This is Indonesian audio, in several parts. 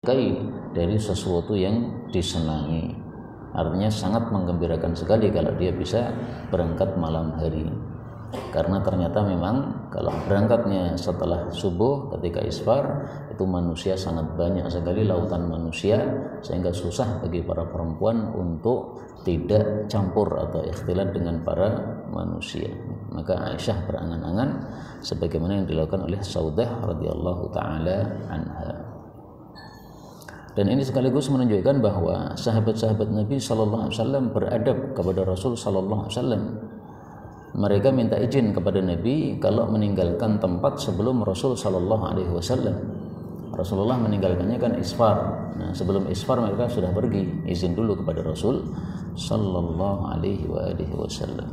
dari sesuatu yang disenangi. Artinya sangat menggembirakan sekali kalau dia bisa berangkat malam hari. Karena ternyata memang kalau berangkatnya setelah subuh ketika isfar itu manusia sangat banyak sekali, lautan manusia, sehingga susah bagi para perempuan untuk tidak campur atau ikhtilat dengan para manusia. Maka Aisyah berangan-angan sebagaimana yang dilakukan oleh Saudah radhiyallahu taala anha. Dan ini sekaligus menunjukkan bahwa sahabat-sahabat Nabi sallallahu alaihi wasallam beradab kepada Rasul sallallahu alaihi wasallam. Mereka minta izin kepada Nabi kalau meninggalkan tempat sebelum Rasul sallallahu alaihi wasallam. Rasulullah meninggalkannya kan isfar. Nah, sebelum isfar mereka sudah pergi, izin dulu kepada Rasul sallallahu alaihi wasallam.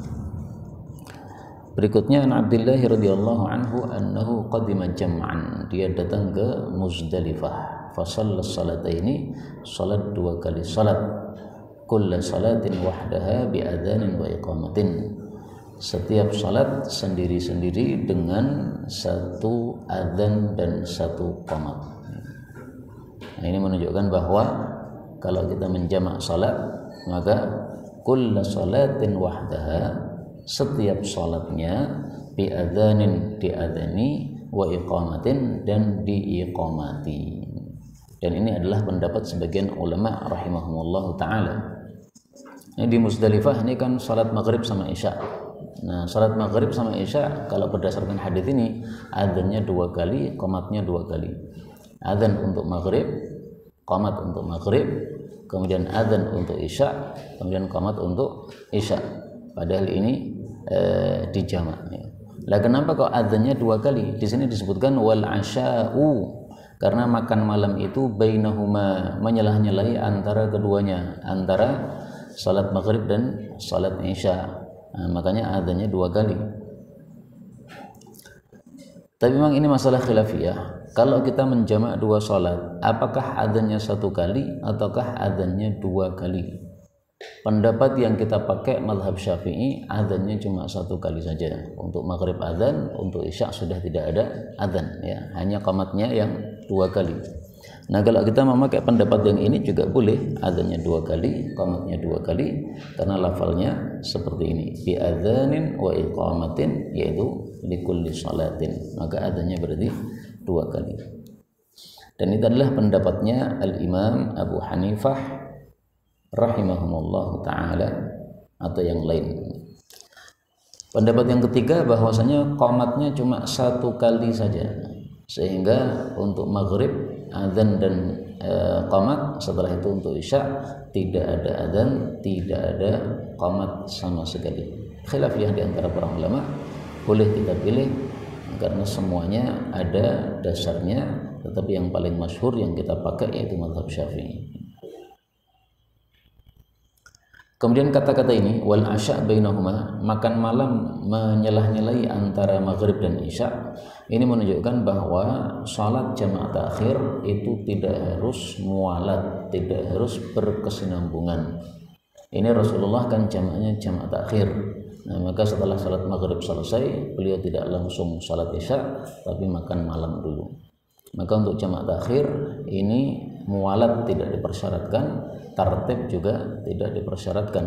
Berikutnya Abdullah radhiyallahu anhu annahu qadima jam'an. Dia datang ke Muzdalifah. Fa shallas salataini, salat dua kali salat. Kullu salatin wahdaha bi adzanin wa iqamatin. Setiap salat sendiri-sendiri dengan satu adzan dan satu qamat. Nah, ini menunjukkan bahwa kalau kita menjamak salat, maka kullu salatin wahdaha, setiap salatnya bi adzanin diadzani wa iqamatin dan diiqamati. Dan ini adalah pendapat sebagian ulama rahimahumullah ta'ala. Ini di Muzdalifah ini kan salat maghrib sama isya. Nah, salat maghrib sama isya kalau berdasarkan hadis ini adzannya 2 kali, qamatnya 2 kali. Adzan untuk maghrib, qamat untuk maghrib, kemudian adzan untuk isya, kemudian qamat untuk isya. Padahal ini dijamak. Lah kenapa kok adzannya 2 kali? Di sini disebutkan wal asya'u, karena makan malam itu bainahuma, menyelah-nyelahi antara keduanya, antara salat maghrib dan salat isya. Nah, makanya adzannya 2 kali. Tapi memang ini masalah khilafiyah. Kalau kita menjamak 2 salat, apakah adzannya 1 kali ataukah adzannya 2 kali? Pendapat yang kita pakai mazhab Syafi'i, adzannya cuma 1 kali saja. Untuk maghrib adzan, untuk isya sudah tidak ada adzan, ya, hanya qamatnya yang 2 kali. Nah, kalau kita memakai pendapat yang ini juga boleh, adzannya 2 kali, qamatnya 2 kali, karena lafalnya seperti ini, bi adzanin wa iqamatin, yaitu likulli salatin. Maka adzannya berarti 2 kali. Dan itu adalah pendapatnya Al-Imam Abu Hanifah rahimahumullah ta'ala atau yang lain. Pendapat yang ketiga bahwasanya qamatnya cuma 1 kali saja, sehingga untuk maghrib adzan dan qamat, setelah itu untuk isya tidak ada adzan, tidak ada qamat sama sekali. Khilafiyah di antara para ulama, boleh kita pilih karena semuanya ada dasarnya, tetapi yang paling masyhur yang kita pakai yaitu mazhab Syafi'i. Kemudian kata-kata ini wal asya' bainahuma, makan malam menyelah-nyelahi antara maghrib dan isya, ini menunjukkan bahwa salat jamaah takhir itu tidak harus mualat, tidak harus berkesinambungan. Ini Rasulullah kan jamaknya jamaah takhir. Nah, maka setelah salat maghrib selesai, beliau tidak langsung salat isya, tapi makan malam dulu. Maka untuk jamaah takhir ini mualat tidak dipersyaratkan, tartib juga tidak dipersyaratkan.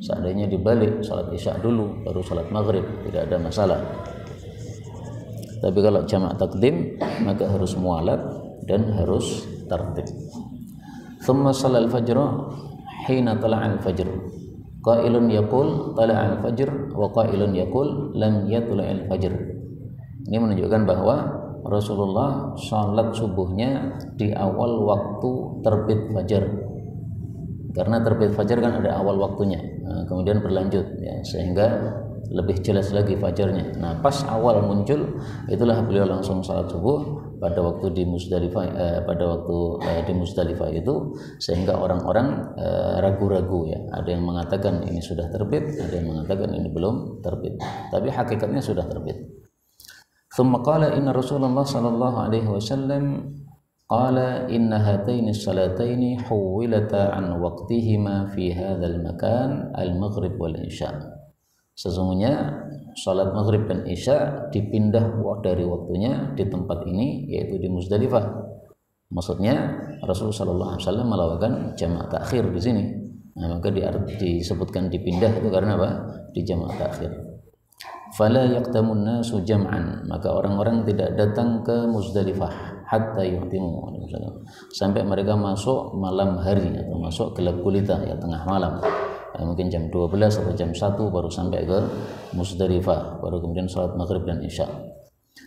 Seandainya dibalik, salat isya dulu baru salat maghrib, tidak ada masalah. Tapi kalau jamak takdim, maka harus mualat dan harus tartib. Thumma salal fajr hina tala'al fajr. Qailun yaqul tala'al fajr wa qailun yaqul lam yatla'il fajr. Ini menunjukkan bahwa Rasulullah salat subuhnya di awal waktu terbit fajar. Karena terbit fajar kan ada awal waktunya, nah, kemudian berlanjut, ya, sehingga lebih jelas lagi fajarnya. Nah, pas awal muncul, itulah beliau langsung salat subuh pada waktu di Muzdalifah, di Muzdalifah itu, sehingga orang-orang ragu-ragu, ya. Ada yang mengatakan ini sudah terbit, ada yang mengatakan ini belum terbit. Tapi hakikatnya sudah terbit. Thumma qala inna Rasulullah sallallahu alaihi wasallam qala inna hataini salataini huwilata an waqtihima fi hadzal makan al-maghrib wal isya. Sesungguhnya salat maghrib dan isya dipindah dari waktunya di tempat ini, yaitu di Muzdalifah. Maksudnya Rasulullah sallallahu alaihi wasallam melakukan jamak takhir di sini. Nah, maka disebutkan dipindah itu karena apa? Di jamak takhir. Fala yaqtamun nasu jam'an, maka orang-orang tidak datang ke Muzdalifah hatta yuhtimu, sampai mereka masuk malam hari atau masuk gelap gulita, ya tengah malam. Mungkin jam 12 atau jam 1 baru sampai ke Muzdalifah, baru kemudian salat maghrib dan isya.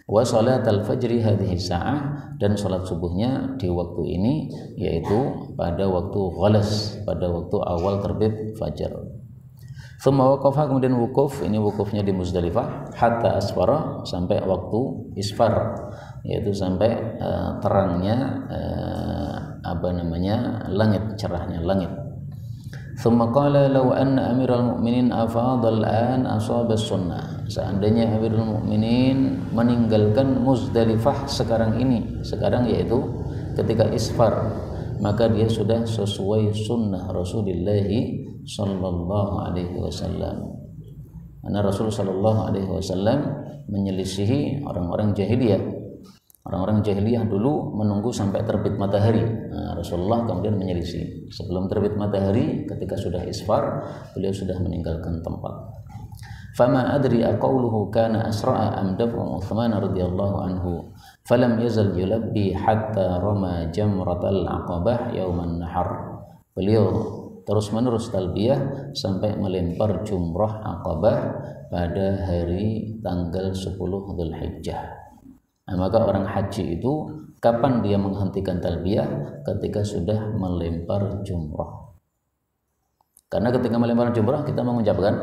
Wa salat al-fajri hadhihi sa'ah, dan salat subuhnya di waktu ini yaitu pada waktu ghalas, pada waktu awal terbit fajar. Thumma waqafa, kemudian wukuf, ini wukufnya di Muzdalifah, hatta asfara, sampai waktu isfar, yaitu sampai terangnya langit, cerahnya langit. Thumma qala law anna amiral mu'minin afadha al-an asaba sunnah, seandainya amirul mu'minin meninggalkan Muzdalifah sekarang yaitu ketika isfar, maka dia sudah sesuai sunnah Rasulullah sallallahu alaihi wasallam. Karena Rasul sallallahu alaihi wasallam menyelisihi orang-orang jahiliyah. Orang-orang jahiliyah dulu menunggu sampai terbit matahari. Nah, Rasulullah kemudian menyelisih. Sebelum terbit matahari, ketika sudah isfar, beliau sudah meninggalkan tempat. Fama adri aqauluhu kana asra'a am dafu Utsman radhiyallahu anhu falam yazal yulabbi hatta rama jamratal aqabah yauman nahar. Beliau terus-menerus talbiyah sampai melempar jumrah Aqabah pada hari tanggal 10 Dzulhijjah. Nah, maka orang haji itu kapan dia menghentikan talbiyah? Ketika sudah melempar jumrah. Karena ketika melempar jumrah kita mengucapkan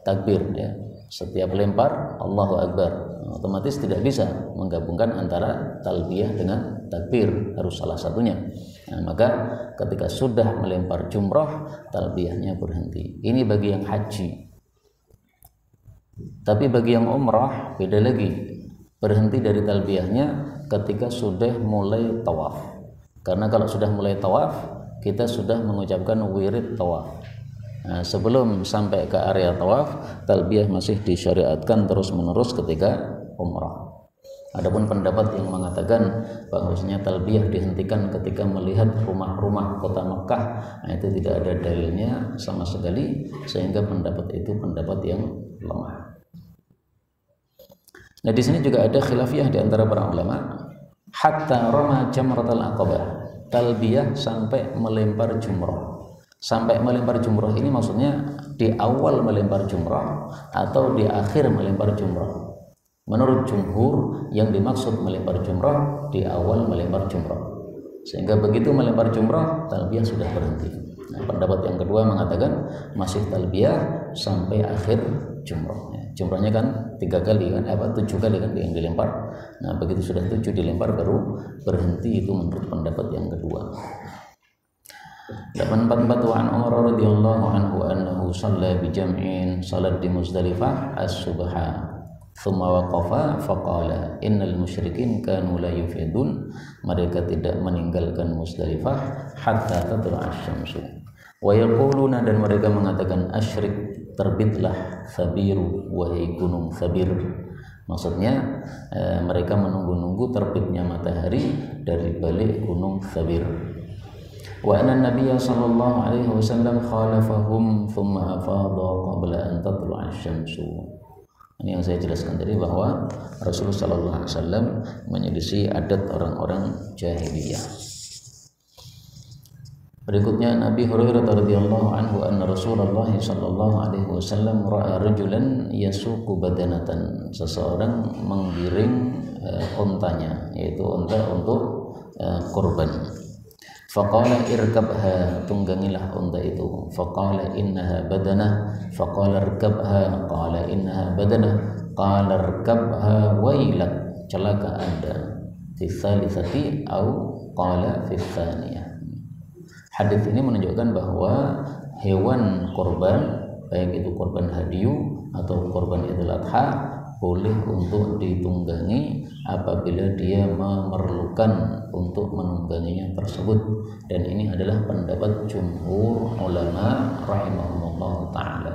takbir, ya. Setiap lempar Allahu Akbar, otomatis tidak bisa menggabungkan antara talbiyah dengan takbir, harus salah satunya. Nah, maka ketika sudah melempar jumrah, talbiyahnya berhenti. Ini bagi yang haji. Tapi bagi yang umrah beda lagi. Berhenti dari talbiyahnya ketika sudah mulai tawaf. Karena kalau sudah mulai tawaf, kita sudah mengucapkan wirid tawaf. Nah, sebelum sampai ke area tawaf, talbiyah masih disyariatkan terus-menerus ketika umrah. Adapun pendapat yang mengatakan bahwasanya talbiyah dihentikan ketika melihat rumah-rumah kota Mekah, nah itu tidak ada dalilnya sama sekali, sehingga pendapat itu pendapat yang lemah. Nah, di sini juga ada khilafiyah di antara para ulama. Hatta rama jamratal aqabah, talbiyah sampai melempar jumrah. Sampai melempar jumrah ini maksudnya di awal melempar jumrah atau di akhir melempar jumrah. Menurut jumhur, yang dimaksud melempar jumrah di awal melempar jumrah. Sehingga begitu melempar jumrah, talbiyah sudah berhenti. Nah, pendapat yang kedua mengatakan masih talbiyah sampai akhir jumrah. Jumrahnya kan 7 kali kan yang dilempar. Nah, begitu sudah 7 dilempar baru berhenti, itu menurut pendapat yang kedua. 844 an Umar radhiyallahu anhu annahu shalla bi jam'in, salat di Muzdalifah as-subha, thumma waqafa faqala innal musyrikin kanu la yufidun, mereka tidak meninggalkan Muzdalifah hatta tatlu'a asy-syamsu. Wa yaquluna, dan mereka mengatakan asyrik, terbitlah Sabiru, wahai gunung Sabir. Maksudnya mereka menunggu-nunggu terbitnya matahari dari balik gunung Sabir. Wa anna nabiyya sallallahu alaihi wasallam khalafahum thumma afadha qabla an tatlu'a asy-syamsu. Ini yang saya jelaskan tadi, bahwa Rasulullah sallallahu alaihi wasallam menyelisih adat orang-orang jahiliyah. Berikutnya Nabi Hurairah radhiyallahu anhu anna Rasulullah sallallahu alaihi wasallam ra'a rajulan yasuqu badanatan, seseorang menggiring untanya, yaitu unta untuk kurban. Faqala irkabha, tunggangilah unta itu. Faqala innaha badanah. Faqala irkabha. Qala innaha badanah. Qala irkabha wailak, celaka anda. Fi tsalitsati au qala fi tsaniyah. Hadis ini menunjukkan bahwa hewan korban, baik itu korban hadiyu atau korban Idul Adha, boleh untuk ditunggangi apabila dia memerlukan untuk menungganginya tersebut. Dan ini adalah pendapat jumhur ulama rahimahumullah ta'ala.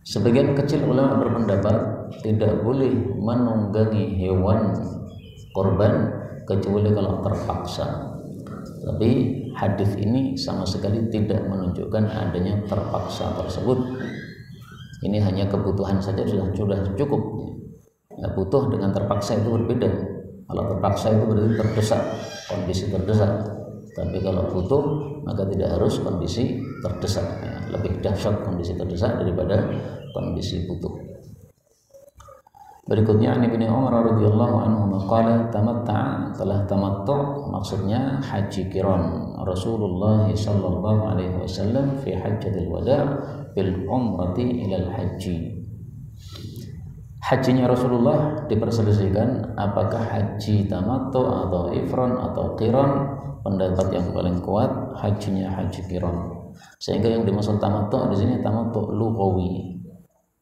Sebagian kecil ulama berpendapat tidak boleh menunggangi hewan korban kecuali kalau terpaksa. Tapi hadis ini sama sekali tidak menunjukkan adanya terpaksa tersebut. Ini hanya kebutuhan saja sudah cukup. Nah, butuh dengan terpaksa itu berbeda. Kalau terpaksa itu berarti terdesak, kondisi terdesak. Tapi kalau butuh maka tidak harus kondisi terdesak. Ya, lebih dahsyat kondisi terdesak daripada kondisi butuh. Berikutnya Ibnu Umar radhiyallahu anhu qala tamatta'a, telah tamattu' maksudnya haji qiran. Rasulullah sallallahu alaihi wasallam fi hajjatil wada' bil umrati ilal haji. Hajinya Rasulullah diperselisihkan apakah haji tamattu atau ifran atau qiran. Pendapat yang paling kuat hajinya haji qiran. Sehingga yang dimaksud tamattu di sini tamattu lughawi.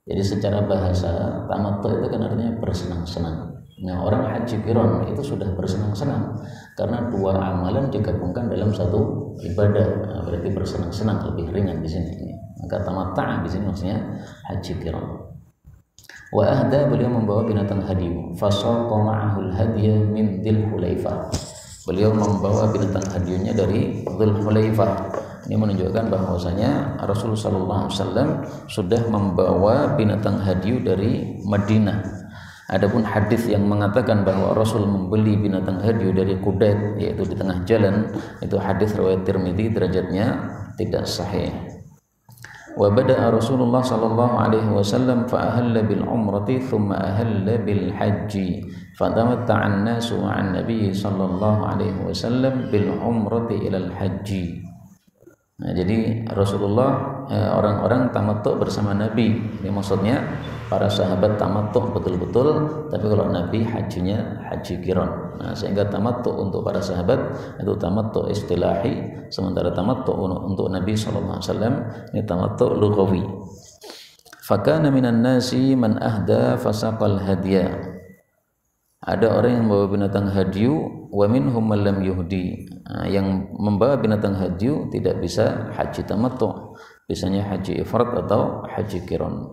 Jadi secara bahasa tamattu itu kan artinya bersenang-senang. Nah, orang haji qiran itu sudah bersenang-senang karena dua amalan digabungkan dalam satu ibadah. Nah, berarti bersenang-senang, lebih ringan di sini. Maka tamatta' di sini maksudnya haji qiran. Wa ahda, beliau membawa binatang hadiyu. Fasaqa ma'ahul hadiya min Dzul Hulaifah. Beliau membawa binatang hadiyunya dari Dzul Hulaifah. Ini menunjukkan bahwasanya Rasulullah SAW sudah membawa binatang hadiyu dari Madinah. Adapun hadis yang mengatakan bahwa Rasul membeli binatang hadiyu dari Qudayd, yaitu di tengah jalan, itu hadis riwayat Tirmidzi, derajatnya tidak sahih. Wa bada'a Rasulullah sallallahu alaihi wasallam fa ahalla bil umrati thumma ahalla bil haji. Fatamatta'a an-nasu ma'an nabiy sallallahu alaihi wasallam bil umrati ilal haji. Nah, jadi Rasulullah orang-orang tamattu bersama Nabi. Ini maksudnya para sahabat tamattu betul-betul, tapi kalau Nabi hajinya haji qiran. Nah, sehingga tamattu untuk para sahabat itu tamattu istilahi, sementara tamattu untuk Nabi sallallahu alaihi wasallam ini tamattu lughawi. Fakana minan nasi man ahda fasaqal hadiya. Ada orang yang membawa binatang hadiyu, wa minhum man lam yuhdi. Nah, yang membawa binatang hadiyu tidak bisa haji tamattu, bisanya haji ifrad atau haji qiran.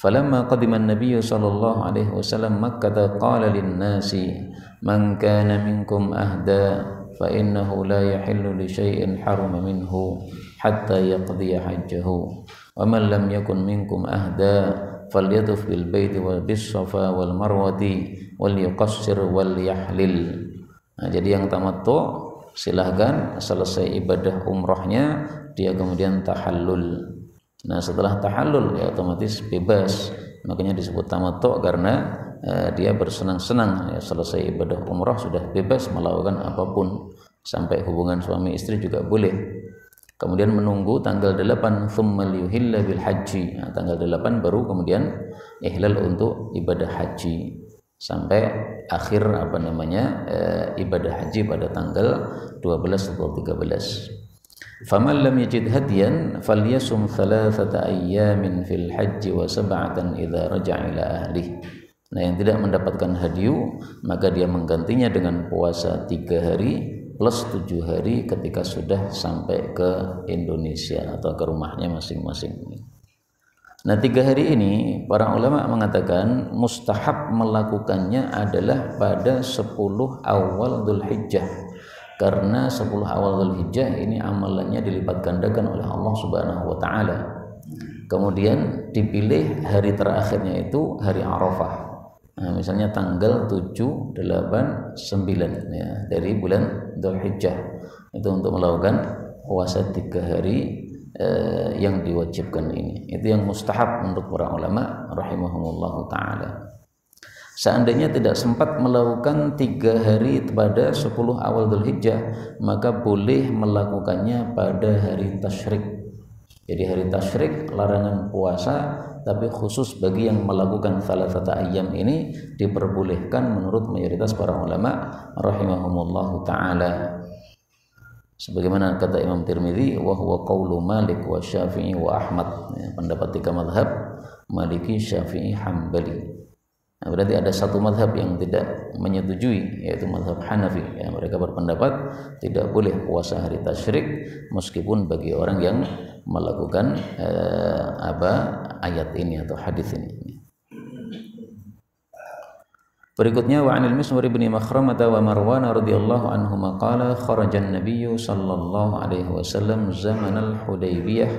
Falamma qadima an-nabiy sallallahu alaihi wasallam Makkah qala lin-nasi man kana minkum ahda fa innahu la yahillu li syai'in harama minhu hatta yaqdiya hajjahu wa man lam yakun minkum ahda falyatuf bil baiti wa bis safa wal marwati wal yuqassir wal yahlil. Nah, jadi yang tamattu silahkan selesai ibadah umrahnya dia kemudian tahallul. Nah, setelah tahallul ya otomatis bebas. Makanya disebut tamattu karena dia bersenang-senang ya, selesai ibadah umrah sudah bebas melakukan apapun, sampai hubungan suami istri juga boleh. Kemudian menunggu tanggal 8 thumma liyuhilla bil haji. Nah, tanggal 8 baru kemudian ihlal untuk ibadah haji sampai akhir ibadah haji pada tanggal 12 atau 13. Faman lam yajid hadiyan falyasum 3 ayyamin fil haji wa 7 idza raja'a ila ahlihi. Nah, yang tidak mendapatkan hadiyu maka dia menggantinya dengan puasa 3 hari plus 7 hari ketika sudah sampai ke Indonesia atau ke rumahnya masing-masing. Nah, 3 hari ini para ulama mengatakan mustahab melakukannya adalah pada 10 awal Dzulhijjah, karena 10 awal Dzulhijjah ini amalannya dilipat gandakan oleh Allah Subhanahu wa taala. Kemudian dipilih hari terakhirnya itu hari Arafah. Nah, misalnya tanggal 7, 8, 9 ya, dari bulan Dzulhijjah itu untuk melakukan puasa 3 hari yang diwajibkan ini. Itu yang mustahab untuk para ulama rahimahumullahu taala. Seandainya tidak sempat melakukan 3 hari pada 10 awal Dzulhijjah, maka boleh melakukannya pada hari tasyrik. Jadi hari tasyrik larangan puasa, tapi khusus bagi yang melakukan thalathata ayyam ini diperbolehkan menurut mayoritas para ulama rahimahumullahu taala. Sebagaimana kata Imam Tirmidzi, wa huwa qaulu Malik wa Syafi'i wa Ahmad, ya, pendapat 3 mazhab Maliki, Syafi'i, Hambali. Nah, berarti ada satu mazhab yang tidak menyetujui, yaitu mazhab Hanafi. Ya, mereka berpendapat tidak boleh puasa hari tasyrik meskipun bagi orang yang melakukan ayat ini atau hadis ini. Berikutnya wa 'anil Miswar bin Makhramah wa Marwan radhiyallahu anhuma qala kharajan nabiyyu sallallahu alaihi wasallam zamanal Hudaybiyah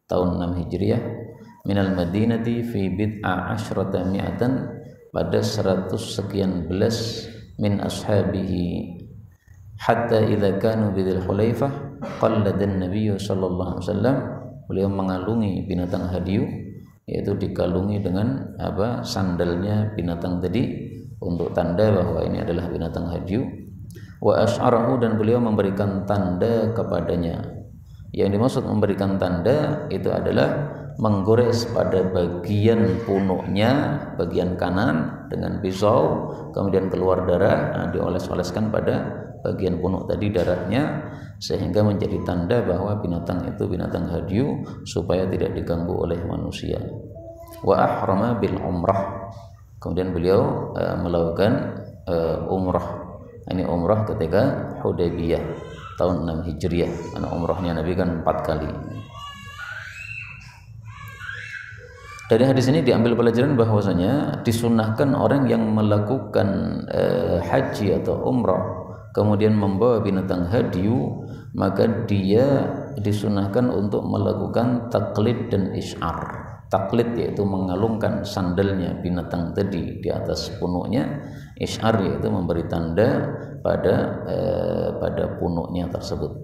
tahun 6 Hijriah minal Madinati fi bid'a asyrata mi'atan pada 100 sekian belas min ashabihi hatta idza kanu bidil Hulaifah qalladan nabiyyu sallallahu alaihi wasallam, beliau mengalungi binatang hadiyu, yaitu dikalungi dengan sandalnya binatang tadi untuk tanda bahwa ini adalah binatang hadiyu. Wa asy'arahu, dan beliau memberikan tanda kepadanya. Yang dimaksud memberikan tanda itu adalah menggores pada bagian punuknya, bagian kanan dengan pisau, kemudian keluar darah, dioles-oleskan pada bagian punuk tadi darahnya, sehingga menjadi tanda bahwa binatang itu binatang hadiyu supaya tidak diganggu oleh manusia. Wa ahrama bil umrah, kemudian beliau melakukan umrah. Ini umrah ketika Hudaybiyah tahun 6 Hijriah, karena umrahnya Nabi kan 4 kali. Dari hadis ini diambil pelajaran bahwasanya disunahkan orang yang melakukan haji atau umrah kemudian membawa binatang hadiyu, maka dia disunahkan untuk melakukan taklid dan isy'ar. Taklid yaitu mengalungkan sandalnya binatang tadi di atas punuknya, isy'ar yaitu memberi tanda pada punuknya tersebut.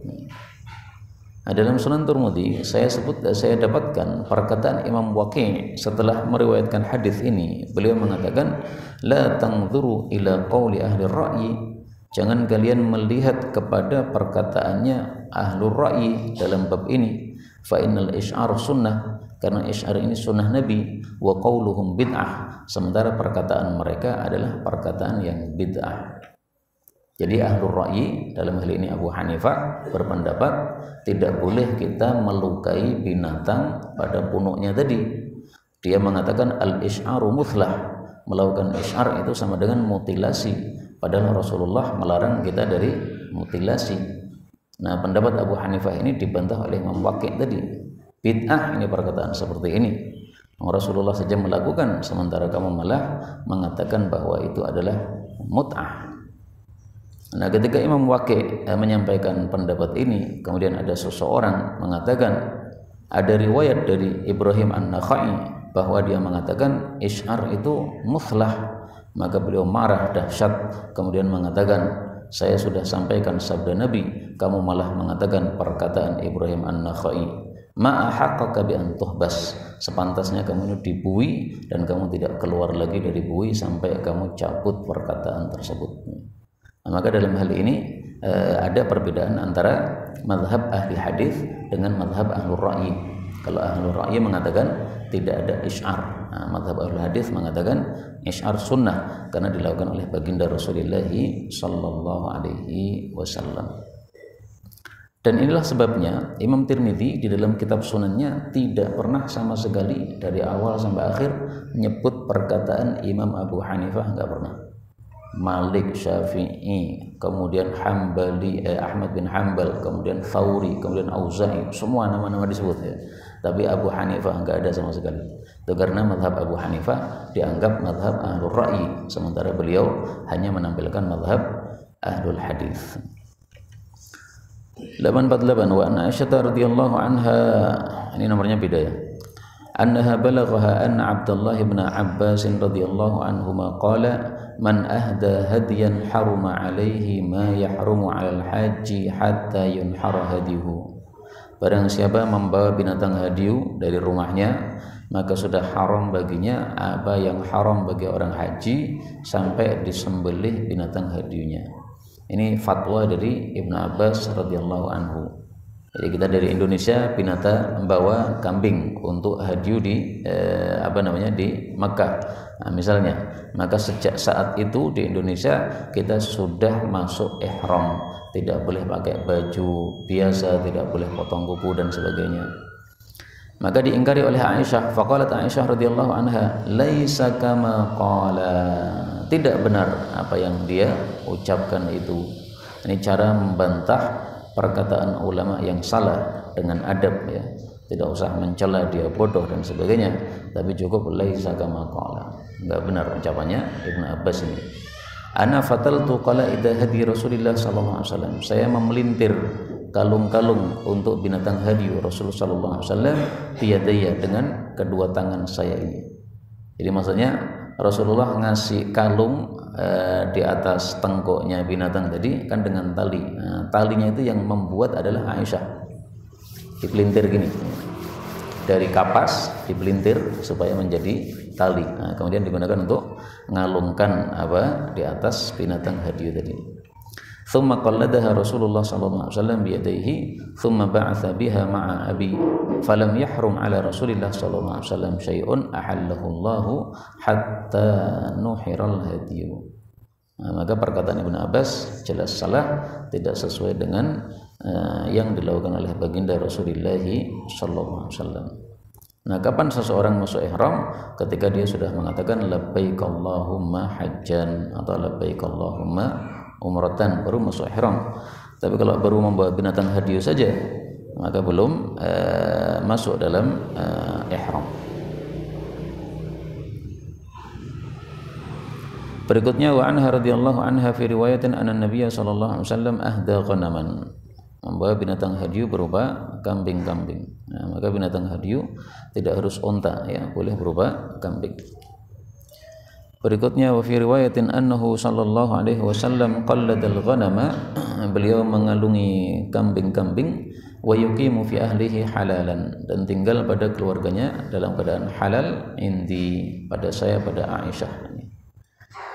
Dalam Sunan Tirmidzi saya dapatkan perkataan Imam Waqi' setelah meriwayatkan hadis ini. Beliau mengatakan, la tanzuru ila qauli ahli ra'yi, jangan kalian melihat kepada perkataannya ahlur ra'yi dalam bab ini. Fa innal isy'ar sunnah, karena isy'ar ini sunnah Nabi. Wa qauluhum bid'ah, sementara perkataan mereka adalah perkataan yang bid'ah. Jadi ahlur ra'yi dalam hal ini Abu Hanifah berpendapat tidak boleh kita melukai binatang pada punuknya tadi. Dia mengatakan al-isy'aru muthlah, melakukan isy'ar itu sama dengan mutilasi, padahal Rasulullah melarang kita dari mutilasi. Nah, pendapat Abu Hanifah ini dibantah oleh Imam Waqi' tadi. Bid'ah ini perkataan seperti ini. Rasulullah saja melakukan, sementara kamu malah mengatakan bahwa itu adalah mut'ah. Nah, ketika Imam Waqi' menyampaikan pendapat ini, kemudian ada seseorang mengatakan, ada riwayat dari Ibrahim An-Nakhai bahwa dia mengatakan isy'ar itu muthlah, maka beliau marah dahsyat, kemudian mengatakan, saya sudah sampaikan sabda Nabi, kamu malah mengatakan perkataan Ibrahim An-Nakhai. Ma haqqaka bi an tuhbas, sepantasnya kamu dibui dan kamu tidak keluar lagi dari bui sampai kamu cabut perkataan tersebut. Nah, maka dalam hal ini ada perbedaan antara mazhab ahli hadis dengan mazhab ahlur ra'yi. Kalau ahlur ra'yi mengatakan tidak ada isy'ar, nah, mazhab ahli hadis mengatakan isy'ar sunnah karena dilakukan oleh baginda Rasulullah sallallahu alaihi wasallam. Dan inilah sebabnya Imam Tirmidzi di dalam kitab sunannya tidak pernah sama sekali dari awal sampai akhir menyebut perkataan Imam Abu Hanifah, enggak pernah. Malik, Syafi'i, kemudian Hambali, Ahmad bin Hanbal, kemudian Thawri, kemudian Auza'i, semua nama-nama disebut ya. Tapi Abu Hanifah enggak ada sama sekali. Itu karena mazhab Abu Hanifah dianggap mazhab ahlur ra'yi, sementara beliau hanya menampilkan mazhab ahlul hadis. 848 wa an Aisyah radhiyallahu anha, ini nomornya beda ya. Annaha balaghaha anna Abdullah bin Abbas radhiyallahu anhuma qala man ahda hadiyan haruma alaihi ma yahrumu 'alal haji hatta yunhara hadihu. Barang siapa membawa binatang hadiu dari rumahnya, maka sudah haram baginya apa yang haram bagi orang haji sampai disembelih binatang hadiunya. Ini fatwa dari Ibnu Abbas radhiyallahu anhu. Jadi kita dari Indonesia pinata membawa kambing untuk hadiu di di Makkah. Nah, misalnya, maka sejak saat itu di Indonesia kita sudah masuk ihram, tidak boleh pakai baju biasa, tidak boleh potong kuku dan sebagainya. Maka diingkari oleh Aisyah, faqalat Aisyah radhiyallahu anha, laisa kama qala, tidak benar apa yang dia ucapkan itu. Ini cara membantah perkataan ulama yang salah dengan adab ya. Tidak usah mencela dia bodoh dan sebagainya, tapi cukup laisa kama qala. enggak benar ucapannya Ibnu Abbas ini. Ana fataltu qala'ida hadi Rasulillah sallallahu alaihi wasallam. Saya memelintir kalung-kalung untuk binatang hadi Rasulullah sallallahu alaihi wasallam biyadaya dengan kedua tangan saya ini. Jadi maksudnya Rasulullah ngasih kalung di atas tengkoknya binatang tadi kan dengan tali. Nah, talinya itu yang membuat adalah Aisyah. Dipelintir gini. Dari kapas dipelintir supaya menjadi tali. Nah, kemudian digunakan untuk ngalungkan di atas binatang hadiyu tadi. Thumma qalladaha Rasulullah sallallahu alaihi wasallam biyadaihi thumma ba'atha biha ma'a abi falam yahrum ala Rasulillah sallallahu alaihi wasallam syai'un ahallahu Allah hatta nuhiral hadiyu. Nah, maka perkataan Ibnu Abbas jelas salah, tidak sesuai dengan yang dilakukan oleh baginda Rasulullah sallallahu alaihi wasallam. Nah, kapan seseorang masuk ihram? Ketika dia sudah mengatakan labbaik Allahumma hajjan atau labbaik Allahumma umratan, baru masuk ihram. Tapi kalau baru membawa binatang hadiyu saja, maka belum masuk dalam ihram. Berikutnya wa anha radhiyallahu anha fi riwayatin anna Nabiy sallallahu alaihi wasallam ahda ghanaman. Membawa binatang hadiyu berupa kambing-kambing. Nah, maka binatang hadiyu tidak harus unta, ya, boleh berupa kambing. Berikutnya wa fi riwayatin annahu sallallahu alaihi wasallam qalladal ghanama, beliau mengalungi kambing-kambing, wa yuqimu fi ahlihi halalan, dan tinggal pada keluarganya dalam keadaan halal, indi, pada saya, pada Aisyah.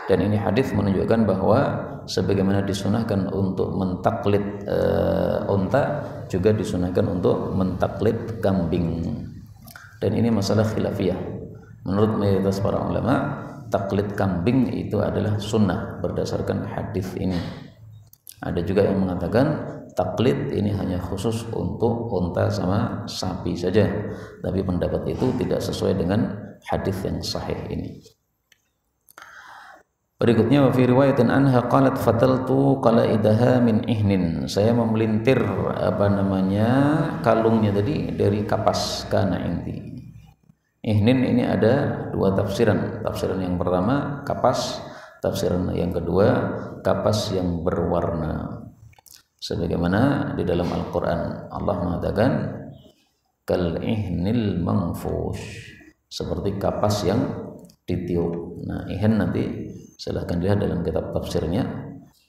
Dan ini hadis menunjukkan bahwa sebagaimana disunahkan untuk mentaklid unta, juga disunahkan untuk mentaklid kambing. Dan ini masalah khilafiyah. Menurut mayoritas para ulama, taklid kambing itu adalah sunnah berdasarkan hadis ini. Ada juga yang mengatakan taklid ini hanya khusus untuk unta sama sapi saja, tapi pendapat itu tidak sesuai dengan hadis yang sahih ini. Berikutnya wa fi riwayatin anha qalat fataltu qalaidaha min ihnin. Saya memelintir kalungnya tadi dari kapas kana inti. Ihnin ini ada dua tafsiran. Tafsiran yang pertama kapas, tafsiran yang kedua kapas yang berwarna. Sebagaimana di dalam Al-Qur'an Allah mengatakan kal ihnil manfush, seperti kapas yang ditiup. Nah, ihan nanti silahkan lihat dalam kitab tafsirnya,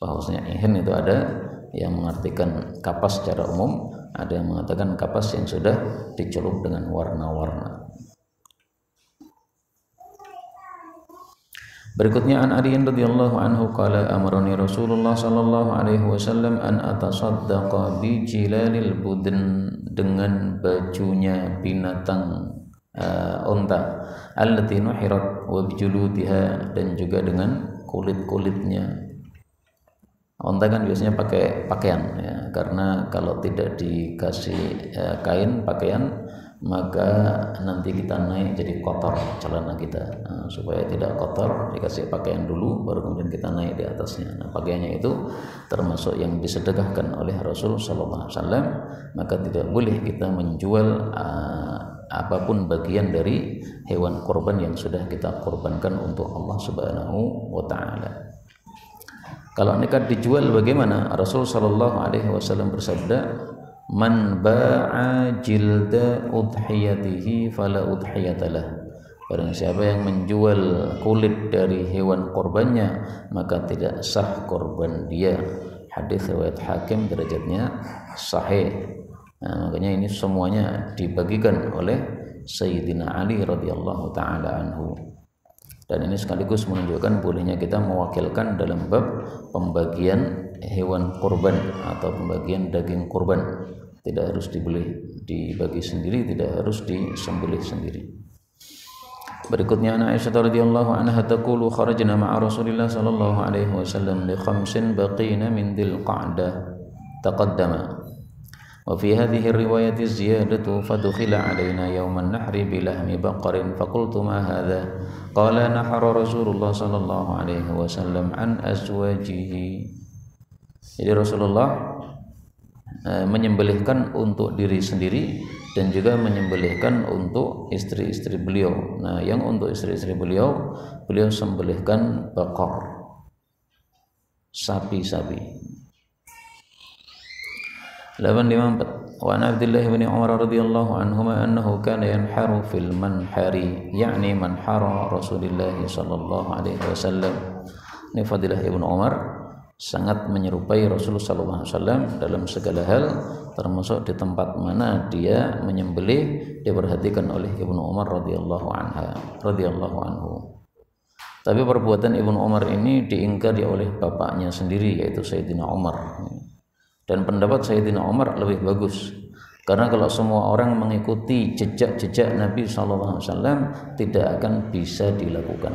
bahwasanya ihan itu ada yang mengartikan kapas secara umum, ada yang mengatakan kapas yang sudah dicelup dengan warna-warna. Berikutnya an Ali radhiyallahu anhu qala amarani Rasulullah sallallahu alaihi wasallam an atasaddaqa bi jilalil budn, dengan bajunya binatang unta, allati nuhirat wa bijuludiha, dan juga dengan kulit-kulitnya. Unta kan biasanya pakai pakaian, ya, karena kalau tidak dikasih kain pakaian, maka nanti kita naik jadi kotor celana kita. Nah, supaya tidak kotor dikasih pakaian dulu, baru kemudian kita naik di atasnya. Nah, pakaiannya itu termasuk yang disedekahkan oleh Rasul sallallahu alaihi wasallam, maka tidak boleh kita menjual apapun bagian dari hewan kurban yang sudah kita kurbankan untuk Allah Subhanahu wa taala. Kalau nekat dijual bagaimana? Rasul sallallahu alaihi wasallam bersabda, "Man ba'a jilda udhiyatihi fala udhiyatalah." Barang siapa yang menjual kulit dari hewan kurbannya, maka tidak sah kurban dia. Hadis riwayat Hakim, derajatnya sahih. Nah, makanya ini semuanya dibagikan oleh Sayyidina Ali radhiyallahu taala anhu. Dan ini sekaligus menunjukkan bolehnya kita mewakilkan dalam bab pembagian hewan kurban atau pembagian daging kurban. Tidak harus dibagi sendiri, tidak harus disembelih sendiri. Berikutnya Aisyah radhiyallahu anha taqulu kharajna ma'a Rasulillah sallallahu alaihi wasallam li khamsin baqina min dzil qa'dah taqaddama. وفي هذه الرواية الزيادة فدخل علينا يوم النحر بلحم بقر فقلت ما هذا قال نحر رسول الله صلى الله عليه وسلم عن أزواجه. Jadi Rasulullah menyembelihkan untuk diri sendiri dan juga menyembelihkan untuk istri-istri beliau. Nah, yang untuk istri-istri beliau sembelihkan bakor, sapi-sapi. 854 wa an Abdullah bin Umar radhiyallahu anhuma annahu kana yanharu fil manhari, yakni manhara Rasulullah sallallahu alaihi wasallam. Ini fadilah Ibnu Umar sangat menyerupai Rasulullah sallallahu alaihi wasallam dalam segala hal, termasuk di tempat mana dia menyembelih diperhatikan oleh Ibnu Umar radhiyallahu anhu. Tapi perbuatan Ibnu Umar ini diingkari oleh bapaknya sendiri, yaitu Sayyidina Umar. Dan pendapat Sayyidina Umar lebih bagus, karena kalau semua orang mengikuti jejak-jejak Nabi SAW tidak akan bisa dilakukan.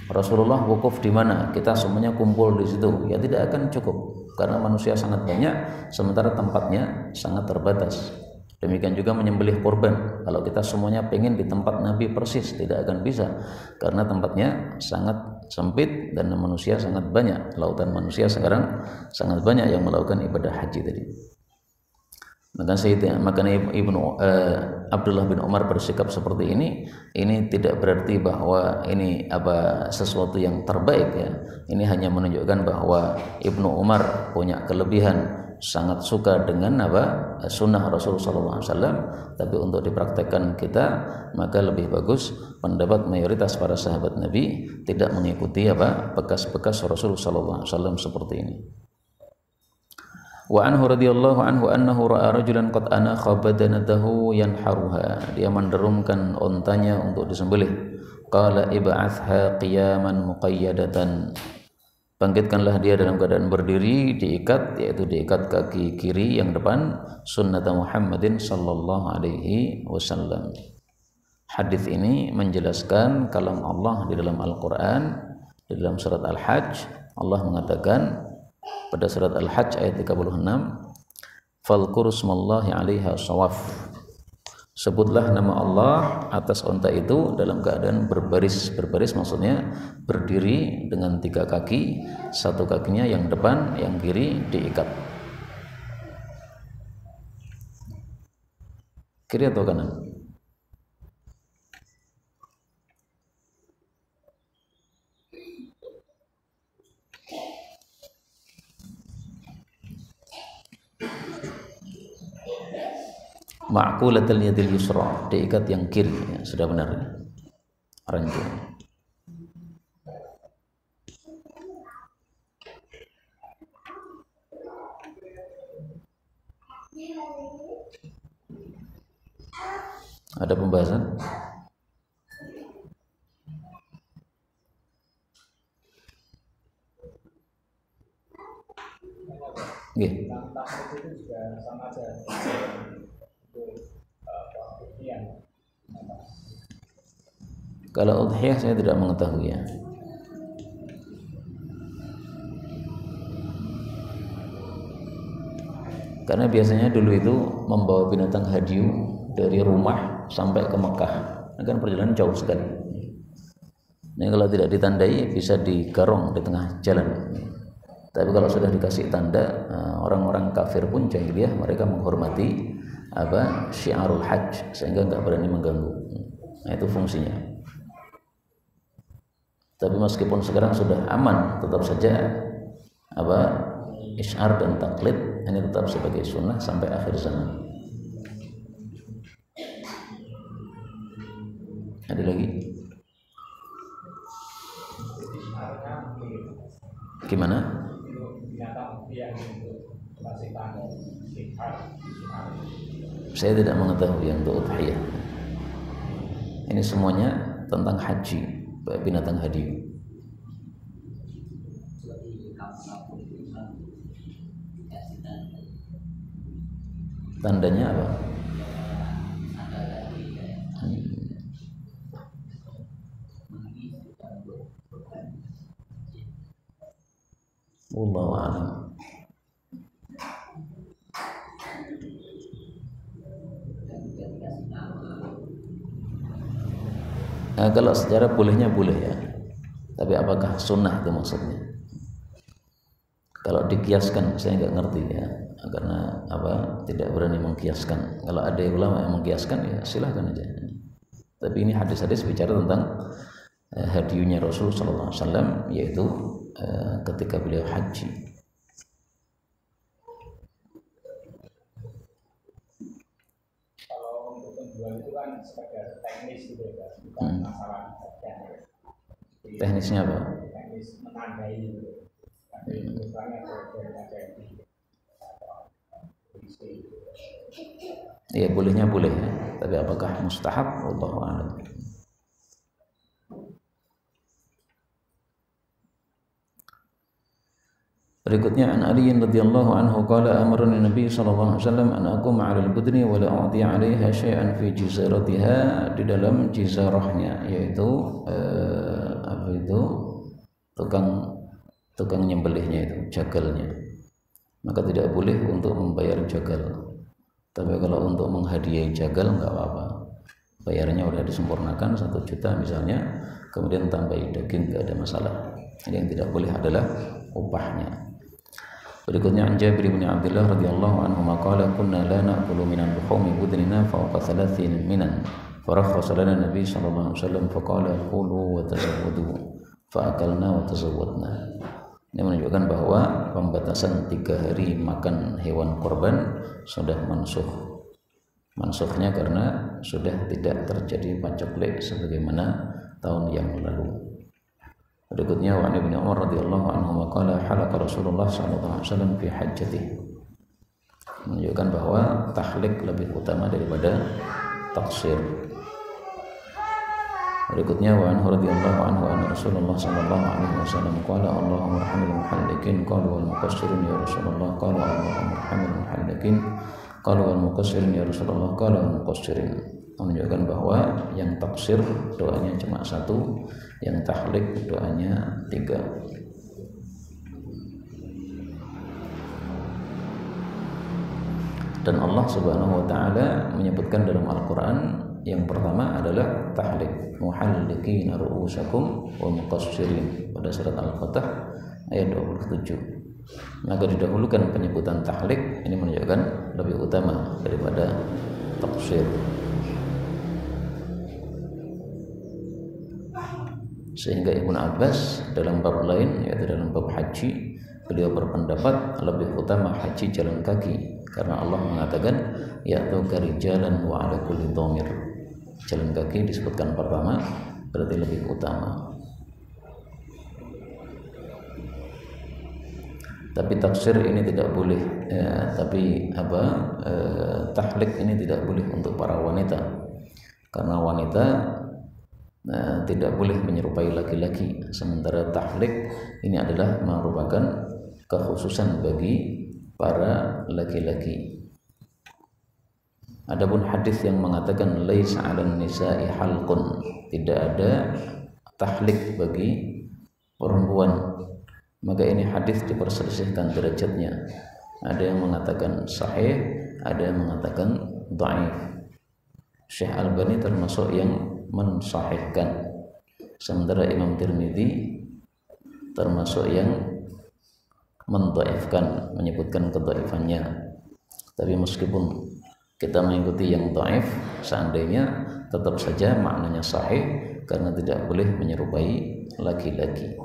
Rasulullah wukuf di mana, kita semuanya kumpul di situ, ya tidak akan cukup, karena manusia sangat banyak sementara tempatnya sangat terbatas. Demikian juga menyembelih korban, kalau kita semuanya pengen di tempat Nabi persis tidak akan bisa, karena tempatnya sangat sempit dan manusia sangat banyak. Lautan manusia sekarang sangat banyak yang melakukan ibadah haji tadi. Makanya Abdullah bin Umar bersikap seperti ini tidak berarti bahwa ini sesuatu yang terbaik ya. Ini hanya menunjukkan bahwa Ibnu Umar punya kelebihan, sangat suka dengan sunnah Rasulullah SAW, tapi untuk dipraktekkan kita maka lebih bagus pendapat mayoritas para sahabat Nabi tidak mengikuti bekas-bekas Rasulullah SAW seperti ini. Wa anhu radhiyallahu anhu annahu ra'a rajulan qad anakha badanatahu yanharuha, dia menderumkan ontanya untuk disembelih. Qala ib'athha qiyaman muqayyadatan, bangkitkanlah dia dalam keadaan berdiri, diikat, yaitu diikat kaki kiri yang depan, sunnah Muhammadin sallallahu alaihi wasallam. Hadis ini menjelaskan kalam Allah di dalam Al-Quran, di dalam surat Al-Hajj. Allah mengatakan pada surat Al-Hajj ayat 36, falqur smallahi 'alaiha shawaf, sebutlah nama Allah atas unta itu dalam keadaan berbaris maksudnya berdiri dengan 3 kaki, satu kakinya yang depan, yang kiri diikat. Kiri atau kanan? Ma'qulatal yadil yusra, diikat yang kiri ya, sudah benar ya. Ranjang. Ada pembahasan? Nggih. Kalau udhiyah saya tidak mengetahui ya. Karena biasanya dulu itu membawa binatang hadiu dari rumah sampai ke Mekah, kan perjalanan jauh sekali. Ini kalau tidak ditandai bisa digarong di tengah jalan. Tapi kalau sudah dikasih tanda, orang-orang kafir pun jahiliyah mereka menghormati syiarul hajj sehingga nggak berani mengganggu. Nah, itu fungsinya. Tapi meskipun sekarang sudah aman, tetap saja isyar dan taklid ini tetap sebagai sunnah sampai akhir zaman. Ada lagi? Gimana? Saya tidak mengetahui yang untuk udhiyah. Ini semuanya tentang haji, binatang hadiu. Tandanya apa? Wallahu a'lam. Nah, kalau secara bolehnya boleh ya. Tapi apakah sunnah itu maksudnya? Kalau dikiaskan saya nggak ngerti ya. karena apa, tidak berani mengkiaskan. Kalau ada ulama yang mengkiaskan ya silahkan aja. Tapi ini hadis-hadis bicara tentang hadiunya Rasul sallallahu alaihi wasallam, yaitu ketika beliau haji. Kalau untuk penjual itu kan sekedar teknis gitu ya, bukan masalah ibadahnya. Teknisnya apa? Teknis menandai gitu. Tapi misalnya ada Ya bolehnya boleh ya. Tapi apakah mustahab? Wallahu a'lam. Berikutnya an Ali radhiyallahu anhu qala amarani Nabi sallallahu alaihi wasallam an aqum 'ala al-budni wa la a'ti 'alaiha syai'an fi jizaratiha, di dalam jizarahnya, yaitu apa itu, tukang nyembelihnya itu, jagalnya. Maka tidak boleh untuk membayar jagal. Tapi kalau untuk menghadiahi jagal enggak apa-apa. Bayarnya udah disempurnakan 1 juta misalnya, kemudian tambahi daging, enggak ada masalah. Yang tidak boleh adalah upahnya. Berikutnya an Jabir bin Abdullah radhiyallahu anhu qala kunna la na'kulu minan luhumi budnina fawqa 3 minan farakhasa lana Nabi sallallahu alaihi wasallam faqala kulu wa tazawwadu fa akalna wa tazawwadna. Ini menunjukkan bahwa pembatasan 3 hari makan hewan kurban sudah mansuh. Mansuhnya karena sudah tidak terjadi paceklik sebagaimana tahun yang lalu. Berikutnya wa Ibnu Umar radhiyallahu anhu qala halaka Rasulullah sallallahu alaihi wasallam fi hajjatihi. Menunjukkan bahwa tahlik lebih utama daripada taksir. Berikutnya wa anhu radhiyallahu anhu anna Rasulullah sallallahu alaihi wasallam qala Allahumma arhamil muhallikin qalu wal muqassirin ya Rasulullah qala Allahumma arhamil muhallikin qalu wal muqassirin ya Rasulullah qala wal muqassirin. Menunjukkan bahwa yang taksir doanya cuma 1, yang tahlik doanya 3. Dan Allah Subhanahu wa taala menyebutkan dalam Al-Qur'an yang pertama adalah tahlik, muhalliqina ru'usakum wa muqassirin, pada surat Al-Fatah ayat 27. Maka didahulukan penyebutan tahlik, ini menunjukkan lebih utama daripada taksir. Sehingga Ibnu Abbas dalam bab lain, yaitu dalam bab haji, beliau berpendapat lebih utama haji jalan kaki, karena Allah mengatakan ya'tuka rijalan wa 'ala kulli dhamir. Jalan kaki disebutkan pertama, berarti lebih utama. Tapi taksir ini tidak boleh, tahlik ini tidak boleh untuk para wanita, karena wanita tidak boleh menyerupai laki-laki, sementara tahlik ini adalah merupakan kekhususan bagi para laki-laki. Adapun hadis yang mengatakan laisa 'alan nisa'i halqun, tidak ada tahlik bagi perempuan, maka ini hadis diperselisihkan derajatnya. Ada yang mengatakan sahih, ada yang mengatakan dhaif. Syekh Albani termasuk yang mensahihkan, sementara Imam Tirmidzi termasuk yang mendhaifkan, menyebutkan kedhaifannya. Tapi meskipun kita mengikuti yang dhaif, seandainya tetap saja maknanya sahih, karena tidak boleh menyerupai laki-laki.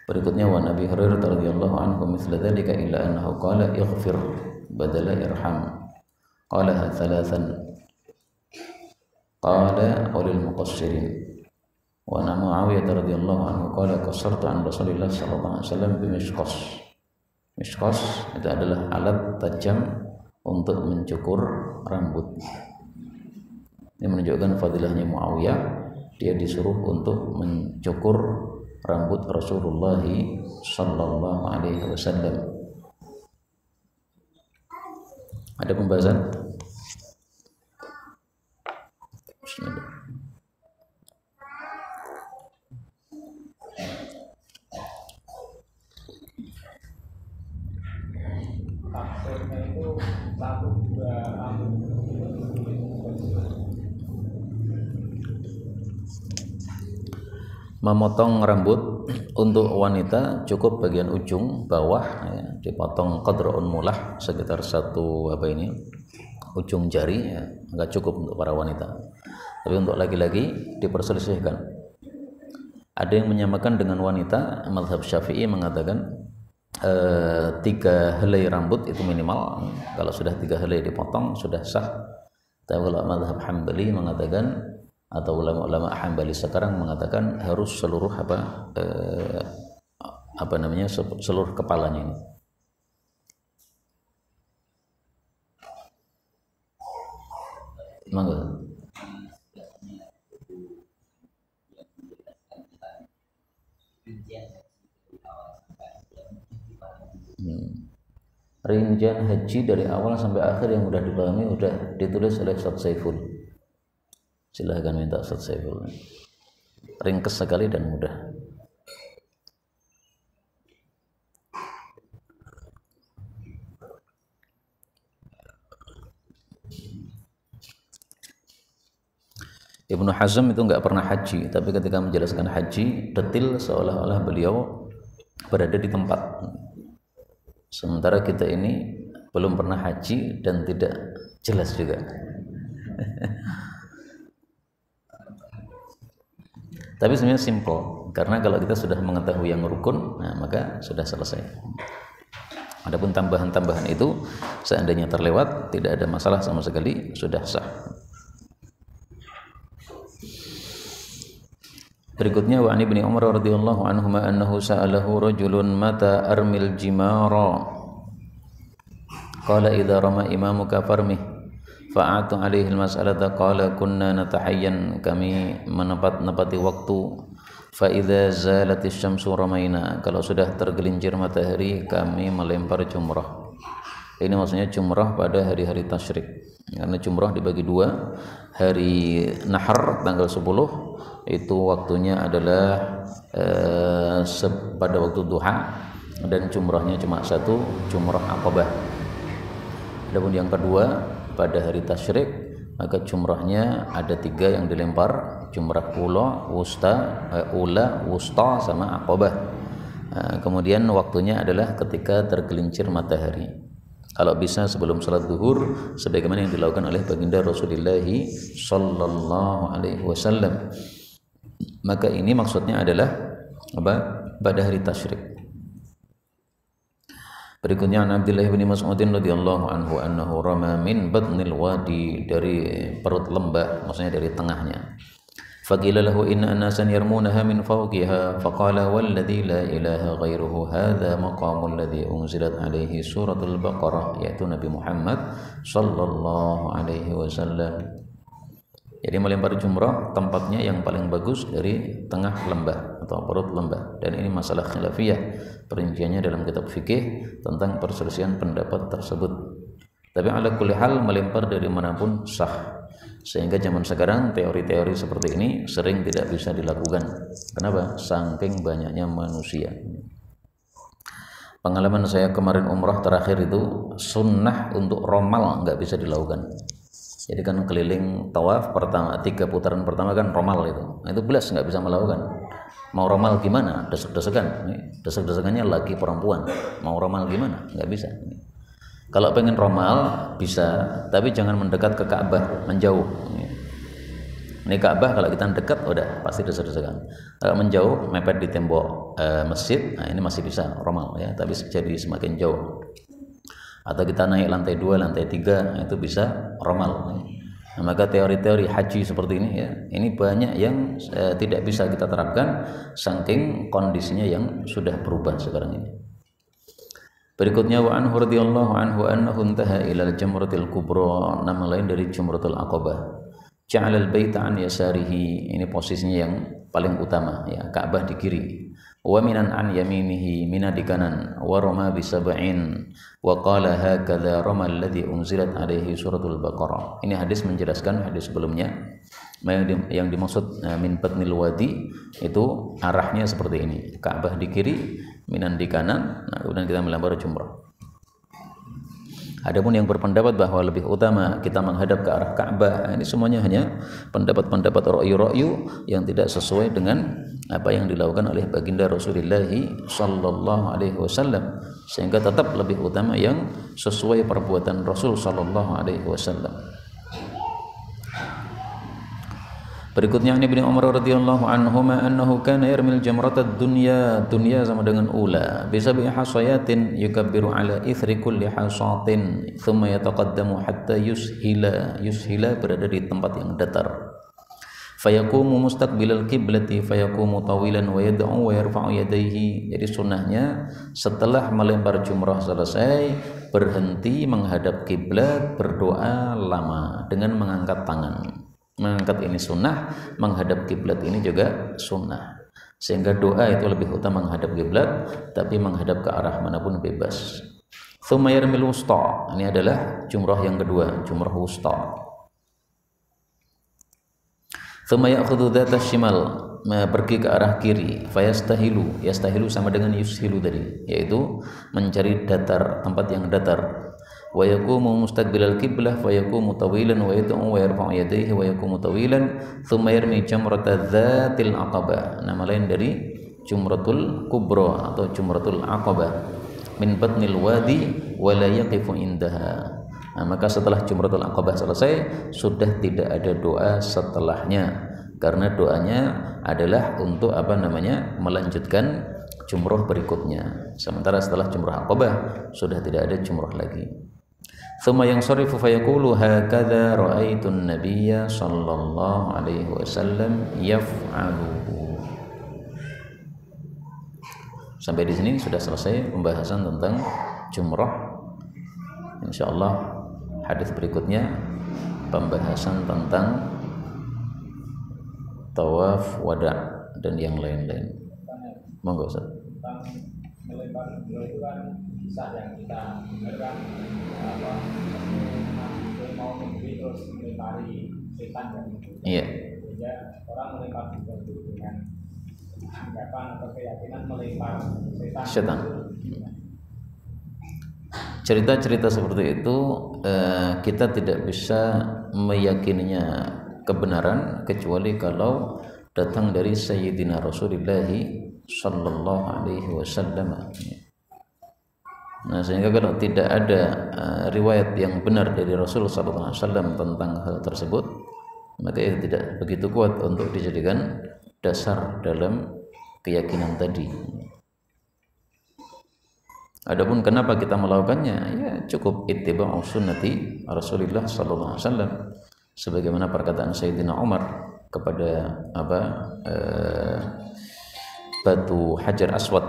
Berikutnya wa Nabi Hurairah radhiyallahu anhu mithla dzalika illa annahu qala ighfir badala irham, qalaha thalathan, qala walil muqassirin. Wa ana Muawiyah radhiyallahu anhu qala qassartu an Rasulillah sallallahu alaihi wasallam bi mishqas. Mishqas itu adalah alat tajam untuk mencukur rambut. Ini menunjukkan fadilahnya Muawiyah, dia disuruh untuk mencukur rambut Rasulullah sallallahu alaihi wasallam. Ada pembahasan? Bismillah. taksirnya itu 1-2 rambut. Memotong rambut Untuk wanita cukup bagian ujung bawah ya, dipotong qadrun mulah sekitar ujung jari ya, enggak cukup untuk para wanita. Tapi untuk laki-laki diperselisihkan. Ada yang menyamakan dengan wanita, mazhab Syafi'i mengatakan 3 helai rambut itu minimal. Kalau sudah 3 helai dipotong sudah sah. Tapi kalau mazhab Hambali mengatakan, atau ulama-ulama Hambali sekarang mengatakan harus seluruh seluruh kepalanya ini. Mangga. Rincian haji dari awal sampai akhir yang mudah dipahami udah ditulis oleh Ustaz Saiful. Silahkan minta Ustaz Saiful. Ringkas sekali dan mudah. Ibnu Hazm itu nggak pernah haji, tapi ketika menjelaskan haji detail seolah-olah beliau berada di tempat. Sementara kita ini belum pernah haji dan tidak jelas juga. Tapi sebenarnya simple, karena kalau kita sudah mengetahui yang rukun, nah maka sudah selesai. Adapun tambahan-tambahan itu seandainya terlewat tidak ada masalah sama sekali, sudah sah. Berikutnya wa Ibnu Umar radhiyallahu anhu annahu sa'alahu rajulun mata armil jimara qala idza rama imamuka farmih fa'atu alaihi al-mas'alata qala kunna natahayyan, kami menepati waktu, fa idza zalatis syamsu ramaina, kalau sudah tergelincir matahari kami melempar jumrah. Ini maksudnya jumrah pada hari-hari tasyrik, karena jumrah dibagi 2. Hari Nahar tanggal 10 itu waktunya adalah pada waktu duha, dan jumrahnya cuma 1, jumrah Aqabah. Adapun yang kedua pada hari tasyrik, maka jumrahnya ada 3 yang dilempar, jumrah ula, wusta sama Aqabah. Kemudian waktunya adalah ketika tergelincir matahari. Kalau bisa sebelum salat zuhur, sebagaimana yang dilakukan oleh baginda Rasulullah sallallahu alaihi wasallam. Maka ini maksudnya adalah pada hari tasyrik. Berikutnya Abdullah bin Mas'ud radhiyallahu anhu annahu rama min batnil wadi, dari perut lembah, maksudnya dari tengahnya. Faqila lahu inna anasan yarmunaha min fawqiha faqala walladhi la ilaha ghairuhu hadha maqamul ladzi unzilat alaihi suratul Baqarah, yaitu Nabi Muhammad sallallahu alaihi wasallam. Jadi melempar jumrah tempatnya yang paling bagus dari tengah lembah atau perut lembah, dan ini masalah khilafiyah, perinciannya dalam kitab fikih tentang perselisihan pendapat tersebut. Tapi ala kulli hal melempar dari manapun sah. Sehingga zaman sekarang teori-teori seperti ini sering tidak bisa dilakukan. Kenapa? Saking banyaknya manusia. Pengalaman saya kemarin umrah terakhir itu, sunnah untuk romal nggak bisa dilakukan. Jadi kan keliling tawaf pertama, 3 putaran pertama kan romal itu belas nggak bisa melakukan. Mau romal gimana? Desek-desekan. Desek-desekannya lagi perempuan. Mau romal gimana? Nggak bisa. Kalau pengen romal bisa, tapi jangan mendekat ke Ka'bah, menjauh. Ini Ka'bah kalau kita dekat udah pasti desek-desekan. Kalau menjauh mepet di tembok masjid, nah ini masih bisa romal ya, tapi jadi semakin jauh. Atau kita naik lantai 2, lantai 3, itu bisa romal. Nah, maka teori-teori haji seperti ini ya, ini banyak yang tidak bisa kita terapkan saking kondisinya yang sudah berubah sekarang ini. Berikutnya wa anhu radhiyallahu anhu annahu intaha ila al-jamratil kubra, nama lain dari Jumratul Aqabah. Ja'ala al-baita an yasarihi, ini posisinya yang paling utama ya, Ka'bah di kiri. Wa minan an yaminihi, mina di kanan. Wa rama bi sab'in wa qala hakadha rama alladhi unzilat alaihi suratul Baqarah. Ini hadis menjelaskan hadis sebelumnya. Yang dimaksud min batnil wadi itu arahnya seperti ini, Ka'bah di kiri, minan di kanan, nah kemudian kita melempar jumrah. Adapun yang berpendapat bahwa lebih utama kita menghadap ke arah Ka'bah, ini semuanya hanya pendapat-pendapat ra'yu-ra'yu yang tidak sesuai dengan apa yang dilakukan oleh baginda Rasulullah sallallahu alaihi wasallam, sehingga tetap lebih utama yang sesuai perbuatan Rasul sallallahu alaihi wasallam. Berikutnya Ibnu Umar radhiyallahu anhuma annahu kana yarmil jamratad dunya sama dengan ula bisa bi hasayatin yukabbiru ala ithri kulli hasatin thumma yataqaddamu hatta yushila berada di tempat yang datar fayaqumu mustaqbilal qiblati fayaqumu tawilan wa yad'u wa yarfa'u yadayhi. Jadi sunnahnya setelah melempar jumrah selesai berhenti menghadap kiblat, berdoa lama dengan mengangkat tangan. Mengangkat ini sunnah, menghadap kiblat ini juga sunnah, sehingga doa itu lebih utama menghadap kiblat, tapi menghadap ke arah manapun bebas. Tsumma yarmil wusta, ini adalah jumrah yang kedua, jumrah wusta. Tsumma ya'khudhu dzata shimal, pergi ke arah kiri, fayastahilu, yastahilu sama dengan yushilu tadi, yaitu mencari datar, tempat yang datar. Wa yaqumu mustaqbilal qiblah fa yaqumu tawilan wa yad'u wa yarfa'u yadayhi wa yaqumu tawilan thumma yarmi jamrata dzatil aqabah. Nama lain dari jumratul kubra atau jumratul aqabah min batnil wadi wa la yaqifu indaha. Nah, maka setelah jumratul aqabah selesai sudah tidak ada doa setelahnya, karena doanya adalah untuk melanjutkan jumrah berikutnya. Sementara setelah jumrah aqabah sudah tidak ada jumrah lagi. Tsumma yansarifu fayaqulu hakadza ra'aitun nabiyya sallallahu alaihi wasallam yaf'aluhu. Sampai di sini sudah selesai pembahasan tentang jumrah. Insyaallah hadis berikutnya pembahasan tentang tawaf wada dan yang lain-lain. Monggo Ustaz. Melempar itu kan bisa yang kita dengarkan mau memberi terus melempari setan dan iya. Sehingga orang melempar itu dengan anggapan atau keyakinan melempar setan. Cerita-cerita seperti itu kita tidak bisa meyakininya kebenaran kecuali kalau datang dari Sayyidina Rasulullah sallallahu alaihi wasallam. Nah, sehingga kalau tidak ada riwayat yang benar dari Rasul sallallahu alaihi wasallam tentang hal tersebut, maka itu tidak begitu kuat untuk dijadikan dasar dalam keyakinan tadi. Adapun kenapa kita melakukannya, ya cukup ittiba'u sunnati Rasulullah sallallahu alaihi wasallam, sebagaimana perkataan Sayyidina Umar kepada batu Hajar Aswad.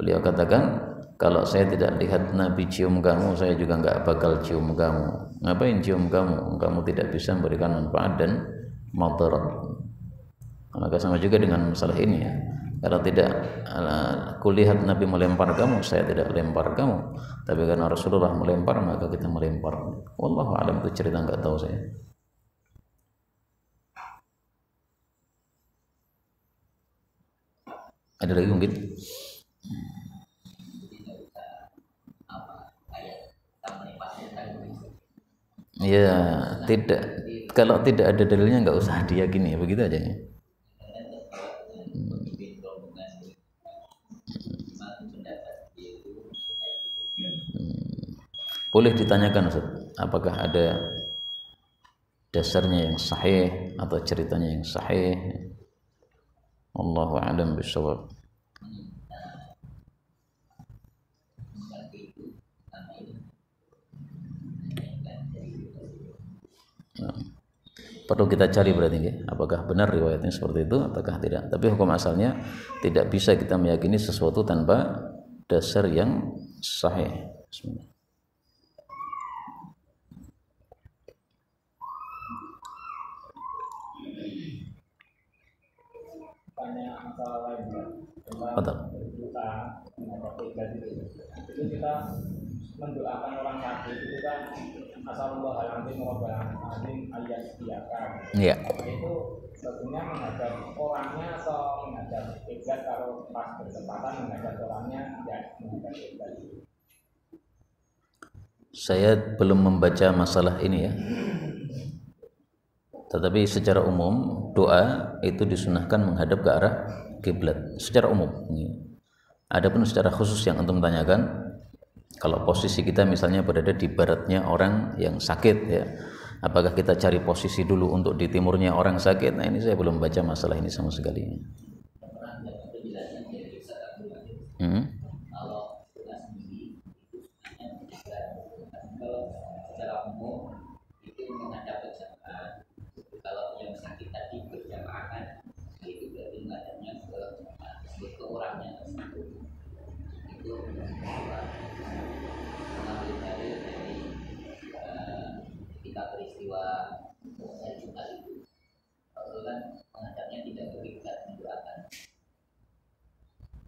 Beliau katakan, kalau saya tidak lihat Nabi cium kamu, saya juga enggak bakal cium kamu. Ngapain cium kamu? Kamu tidak bisa memberikan manfaat dan madarat. Maka sama juga dengan masalah ini ya. Kalau tidak kulihat Nabi melempar kamu, saya tidak lempar kamu. Tapi karena Rasulullah melempar, maka kita melempar. Wallahu a'lam, itu cerita enggak tahu saya. Ada lagi mungkin? Ya, tidak. Kalau tidak ada dalilnya nggak usah diyakini, begitu aja ya. Boleh ditanyakan Ustaz, apakah ada dasarnya yang sahih atau ceritanya yang sahih? Allahu a'lam bishawab. Perlu kita cari berarti ya, apakah benar riwayatnya seperti itu ataukah tidak. Tapi hukum asalnya tidak bisa kita meyakini sesuatu tanpa dasar yang sahih. Bismillah. Tanya masalah lain ya, Betul. Itu kita mendoakan orang sakit itu kan asallallahu rabbana azim ayat diakan. Iya. Itu tentunya menghadap orangnya atau menghadap kiblat, kalau pas bertepatan menghadap orangnya ya menghadap kiblat. Saya belum membaca masalah ini ya. Tetapi secara umum doa itu disunahkan menghadap ke arah kiblat secara umum. Adapun secara khusus yang antum tanyakan, kalau posisi kita misalnya berada di baratnya orang yang sakit ya, apakah kita cari posisi dulu untuk di timurnya orang sakit? Nah ini saya belum baca masalah ini sama sekali.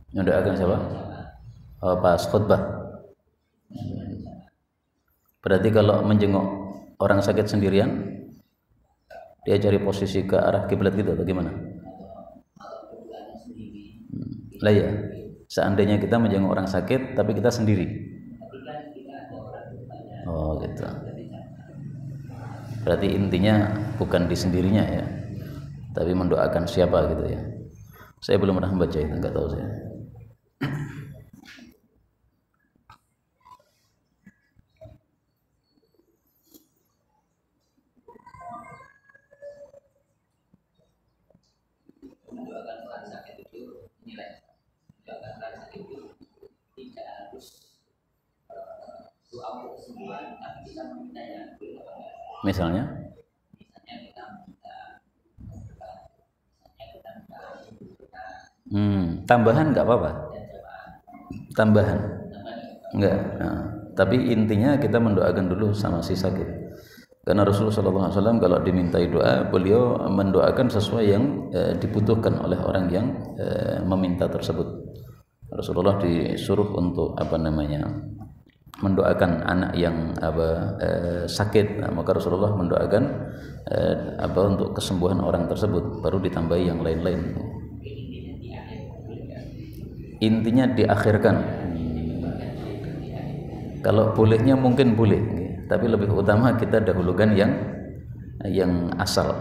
Mendoakan siapa? Oh, pas khutbah. Berarti kalau menjenguk orang sakit sendirian, dia cari posisi ke arah kiblat gitu atau gimana? Lah ya, seandainya kita menjenguk orang sakit tapi kita sendiri. Oh gitu. Berarti intinya bukan di sendirinya ya, tapi mendoakan siapa gitu ya. Saya belum pernah membaca itu, nggak tahu saya. Misalnya tambahan nggak apa-apa, tambahan nggak, nah, tapi intinya kita mendoakan dulu sama si sakit, karena Rasulullah SAW kalau dimintai doa beliau mendoakan sesuai yang dibutuhkan oleh orang yang meminta tersebut. Rasulullah disuruh untuk mendoakan anak yang sakit, maka Rasulullah mendoakan untuk kesembuhan orang tersebut, baru ditambahi yang lain-lain. Intinya diakhirkan. Kalau bolehnya mungkin boleh, tapi lebih utama kita dahulukan yang asal.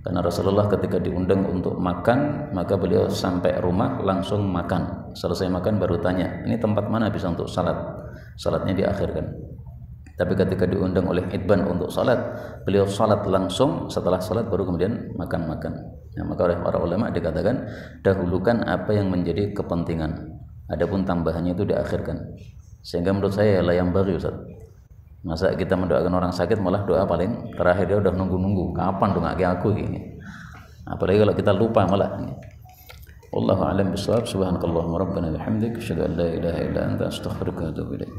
Karena Rasulullah ketika diundang untuk makan, maka beliau sampai rumah langsung makan. Selesai makan baru tanya, ini tempat mana bisa untuk salat? Salatnya diakhirkan. Tapi ketika diundang oleh Itban untuk salat, beliau salat langsung, setelah salat baru kemudian makan-makan. Nah, maka oleh para ulama dikatakan dahulukan apa yang menjadi kepentingan, adapun tambahannya itu diakhirkan. Sehingga menurut saya lah yang baru, Ustaz. Masa kita mendoakan orang sakit malah doa paling terakhir, dia udah nunggu-nunggu kapan doa ke aku gini. Apalagi kalau kita lupa malah. Wallahu a'lam bishawab. Subhanakallahumma rabbana bihamdik asyhadu an la ilaha illa anta astaghfiruka wa atubu ilaik.